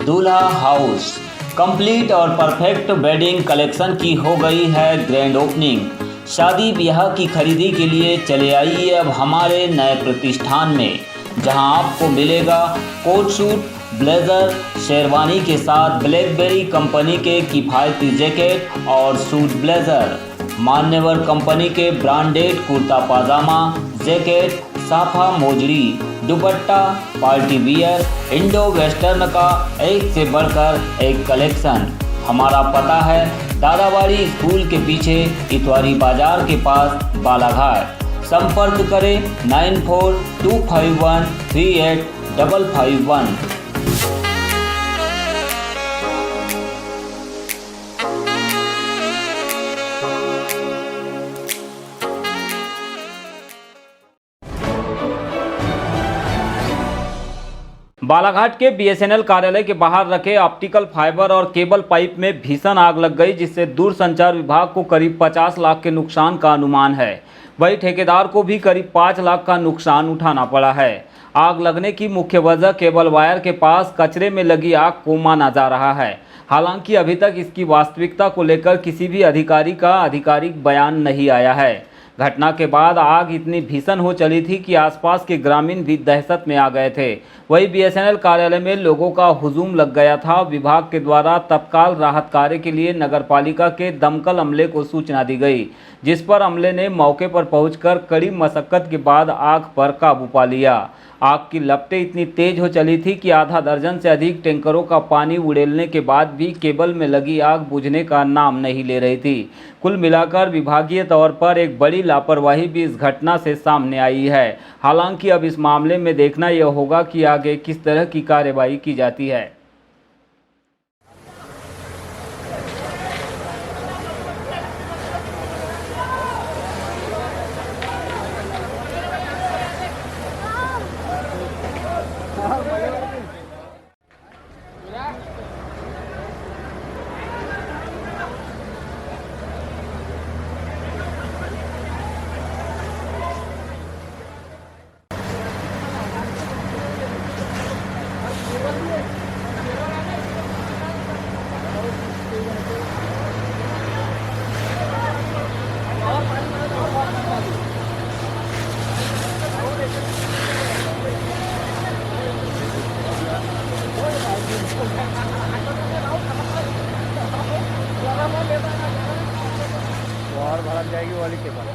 दूल्हा house complete और perfect wedding collection की हो गई है ग्रैंड ओपनिंग। शादी ब्याह की खरीदी के लिए चले आइए अब हमारे नए प्रतिष्ठान में, जहां आपको मिलेगा कोट सूट, ब्लेज़र, शेरवानी के साथ ब्लैकबेरी कंपनी के किफ़ायती जैकेट और सूट ब्लेज़र, मान्यवर कंपनी के ब्रांडेड कुर्ता पाजामा, जैकेट, साफा मोजड़ी, dupatta, party wear, Indo western का एक से बढ़कर एक कलेक्शन। हमारा पता है दादाबाड़ी स्कूल के पीछे इतवारी बाजार के पास बालाघाट। संपर्क करें 9425138551। बालाघाट के बीएसएनएल कार्यालय के बाहर रखे ऑप्टिकल फाइबर और केबल पाइप में भीषण आग लग गई, जिससे दूरसंचार विभाग को करीब 50 लाख के नुकसान का अनुमान है। वहीं ठेकेदार को भी करीब 5 लाख का नुकसान उठाना पड़ा है। आग लगने की मुख्य वजह केबल वायर के पास कचरे में लगी आग को माना जा रहा है। हालांकि अभी तक इसकी वास्तविकता को लेकर किसी भी अधिकारी का आधिकारिक बयान नहीं आया है। घटना के बाद आग इतनी भीषण हो चली थी कि आसपास के ग्रामीण भी दहशत में आ गए थे। वहीं बीएसएनएल कार्यालय में लोगों का हुजूम लग गया था। विभाग के द्वारा तत्काल राहत कार्य के लिए नगरपालिका के दमकल अमले को सूचना दी गई, जिस पर अमले ने मौके पर पहुंचकर कड़ी मशक्कत के बाद आग पर काबू पा लिया। आग की लपटें इतनी तेज हो चली थी कि आधा दर्जन से अधिक टैंकरों का पानी उड़ेलने के बाद भी केबल में लगी आग बुझने का नाम नहीं ले रही थी। कुल मिलाकर विभागीय तौर पर एक बड़ी लापरवाही भी इस घटना से सामने आई है। हालांकि अब इस मामले में देखना यह होगा कि आगे किस तरह की कार्रवाई की जाती है। और भड़क जाएगी वाली के बाद।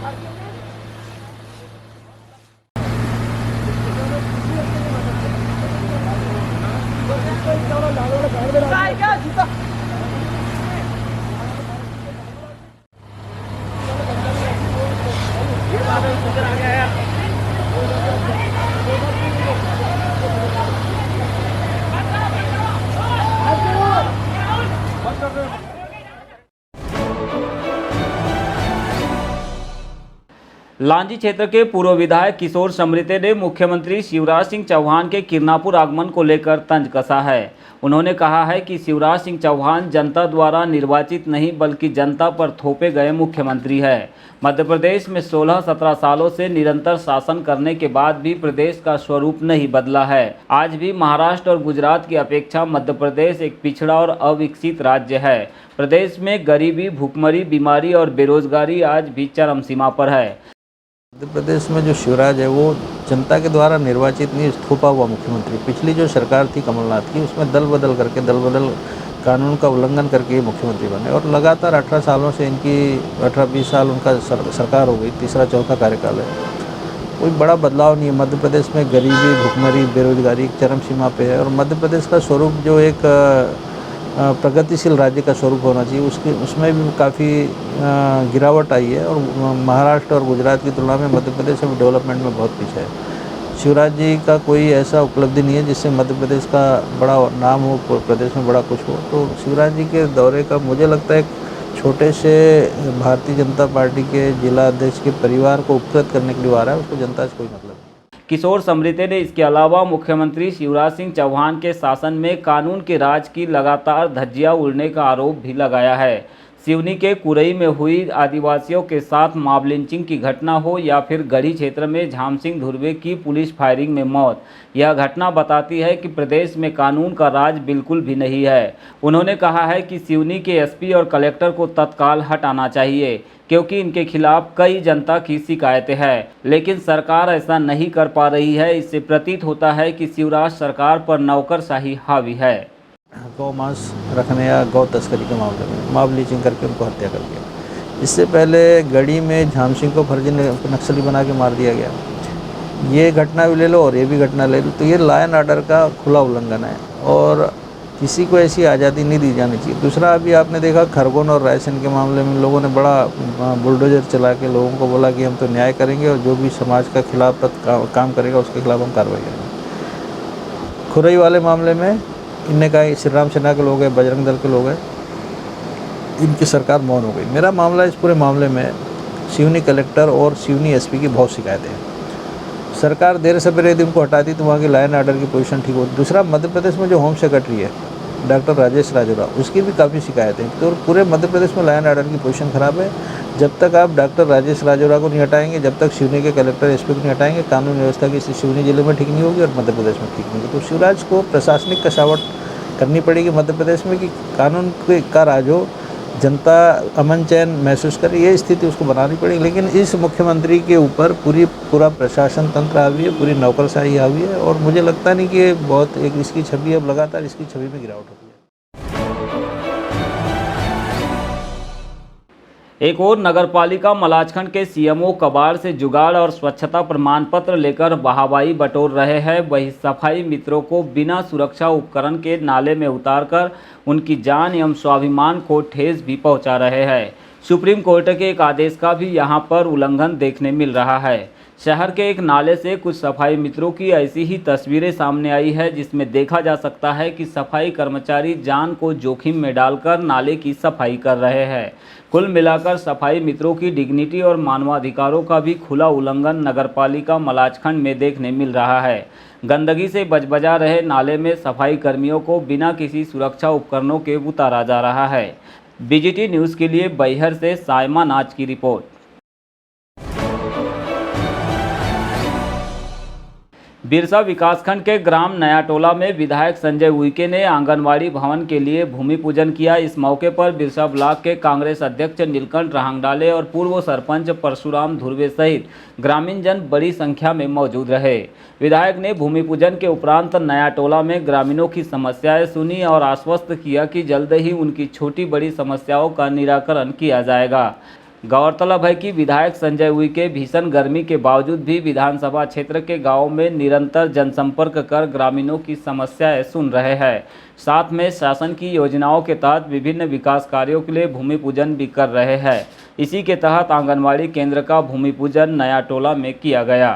लांजी क्षेत्र के पूर्व विधायक किशोर समृते ने मुख्यमंत्री शिवराज सिंह चौहान के किरनापुर आगमन को लेकर तंज कसा है। उन्होंने कहा है कि शिवराज सिंह चौहान जनता द्वारा निर्वाचित नहीं बल्कि जनता पर थोपे गए मुख्यमंत्री है। मध्य प्रदेश में 16-17 सालों से निरंतर शासन करने के बाद भी प्रदेश का स्वरूप नहीं बदला है। आज भी महाराष्ट्र और गुजरात की अपेक्षा मध्य प्रदेश एक पिछड़ा और अविकसित राज्य है। प्रदेश में गरीबी, भूखमरी, बीमारी और बेरोजगारी आज भी चरम सीमा पर है। मध्य प्रदेश में जो शिवराज है वो जनता के द्वारा निर्वाचित नहीं, थोपा हुआ मुख्यमंत्री। पिछली जो सरकार थी कमलनाथ की, उसमें दल बदल कानून का उल्लंघन करके मुख्यमंत्री बने और लगातार 18 सालों से इनकी 18-20 साल उनका सरकार हो गई, तीसरा चौथा कार्यकाल है। कोई बड़ा बदलाव नहीं है। मध्य प्रदेश में गरीबी, भुखमरी, बेरोजगारी एक चरम सीमा पे है और मध्य प्रदेश का स्वरूप जो एक प्रगतिशील राज्य का स्वरूप होना चाहिए उसमें भी काफ़ी गिरावट आई है और महाराष्ट्र और गुजरात की तुलना में मध्य प्रदेश अभी डेवलपमेंट में बहुत पीछे है। शिवराज जी का कोई ऐसा उपलब्धि नहीं है जिससे मध्य प्रदेश का बड़ा नाम हो, प्रदेश में बड़ा कुछ हो। तो शिवराज जी के दौरे का मुझे लगता है छोटे से भारतीय जनता पार्टी के जिला अध्यक्ष के परिवार को उपकृत करने के लिए आ रहा है, उसको जनता से कोई मतलब नहीं। किशोर समृते ने इसके अलावा मुख्यमंत्री शिवराज सिंह चौहान के शासन में कानून के राज की लगातार धज्जियां उड़ने का आरोप भी लगाया है। सिवनी के कुरई में हुई आदिवासियों के साथ मॉब लिंचिंग की घटना हो या फिर गढ़ी क्षेत्र में झामसिंह धुर्वे की पुलिस फायरिंग में मौत, यह घटना बताती है कि प्रदेश में कानून का राज बिल्कुल भी नहीं है। उन्होंने कहा है कि सिवनी के एसपी और कलेक्टर को तत्काल हटाना चाहिए क्योंकि इनके खिलाफ कई जनता की शिकायतें हैं, लेकिन सरकार ऐसा नहीं कर पा रही है। इससे प्रतीत होता है कि शिवराज सरकार पर नौकरशाही हावी है। गौ मांस रखने या गौ तस्करी के मामले में मॉब लिंचिंग करके उनको हत्या कर दिया। इससे पहले गढ़ी में झामसिंह को फर्जी नक्सली बना के मार दिया गया। ये घटना भी ले लो और ये भी घटना ले लो, तो ये लॉ एंड ऑर्डर का खुला उल्लंघन है और किसी को ऐसी आज़ादी नहीं दी जानी चाहिए। दूसरा, अभी आपने देखा खरगोन और रायसेन के मामले में लोगों ने बड़ा बुलडोजर चला के लोगों को बोला कि हम तो न्याय करेंगे और जो भी समाज का खिलाफ काम करेगा उसके खिलाफ हम कार्रवाई करेंगे। खुरई वाले मामले में इनने कहा श्री राम सेना के लोग हैं, बजरंग दल के लोग हैं, इनकी सरकार मौन हो गई। मेरा मामला इस पूरे मामले में सिवनी कलेक्टर और सिवनी एसपी की बहुत शिकायतें हैं। सरकार देर सवेरे यदि उनको हटाती तो वहाँ की लॉ एंड ऑर्डर की पोजीशन ठीक होती। दूसरा, मध्य प्रदेश में जो होम सेक्रेटरी है डॉक्टर राजेश राजौरा, उसकी भी काफ़ी शिकायतें हैं। तो पूरे मध्य प्रदेश में लॉ एंड ऑर्डर की पोजीशन खराब है। जब तक आप डॉक्टर राजेश राजौरा को नहीं हटाएंगे, जब तक सिवनी के कलेक्टर एसपी को नहीं हटाएंगे, कानून व्यवस्था की सिवनी जिले में ठीक नहीं होगी और मध्य प्रदेश में ठीक नहीं होगी। तो शिवराज को प्रशासनिक कसावट करनी पड़ेगी मध्य प्रदेश में कि कानून का राज हो, जनता अमन चैन महसूस करे, ये स्थिति उसको बनानी पड़ेगी। लेकिन इस मुख्यमंत्री के ऊपर पूरा प्रशासन तंत्र हावी है, पूरी नौकरशाही हावी है और मुझे लगता नहीं कि बहुत एक इसकी छवि अब लगातार इसकी छवि में गिरावट होती है। एक और नगरपालिका मलाजखंड के सीएमओ कबाड़ से जुगाड़ और स्वच्छता प्रमाण पत्र लेकर वाहवाही बटोर रहे हैं, वही सफाई मित्रों को बिना सुरक्षा उपकरण के नाले में उतारकर उनकी जान एवं स्वाभिमान को ठेस भी पहुंचा रहे हैं। सुप्रीम कोर्ट के एक आदेश का भी यहां पर उल्लंघन देखने मिल रहा है। शहर के एक नाले से कुछ सफाई मित्रों की ऐसी ही तस्वीरें सामने आई है जिसमें देखा जा सकता है कि सफाई कर्मचारी जान को जोखिम में डालकर नाले की सफाई कर रहे हैं। कुल मिलाकर सफाई मित्रों की डिग्निटी और मानवाधिकारों का भी खुला उल्लंघन नगरपालिका मलाजखंड में देखने मिल रहा है। गंदगी से बजबजा रहे नाले में सफाई कर्मियों को बिना किसी सुरक्षा उपकरणों के उतारा जा रहा है। बीजीटी न्यूज़ के लिए बैहर से सायमा नाज की रिपोर्ट। बिरसा विकासखंड के ग्राम नयाटोला में विधायक संजय उइके ने आंगनवाड़ी भवन के लिए भूमि पूजन किया। इस मौके पर बिरसा ब्लॉक के कांग्रेस अध्यक्ष नीलकंठ रहांगडाले और पूर्व सरपंच परशुराम धुर्वे सहित ग्रामीण जन बड़ी संख्या में मौजूद रहे। विधायक ने भूमि पूजन के उपरांत नयाटोला में ग्रामीणों की समस्याएं सुनी और आश्वस्त किया कि जल्द ही उनकी छोटी बड़ी समस्याओं का निराकरण किया जाएगा। गौरतलब है कि विधायक संजय उइके भीषण गर्मी के बावजूद भी विधानसभा क्षेत्र के गांवों में निरंतर जनसंपर्क कर ग्रामीणों की समस्याएं सुन रहे हैं। साथ में शासन की योजनाओं के तहत विभिन्न विकास कार्यों के लिए भूमि पूजन भी कर रहे हैं। इसी के तहत आंगनवाड़ी केंद्र का भूमि पूजन नयाटोला में किया गया।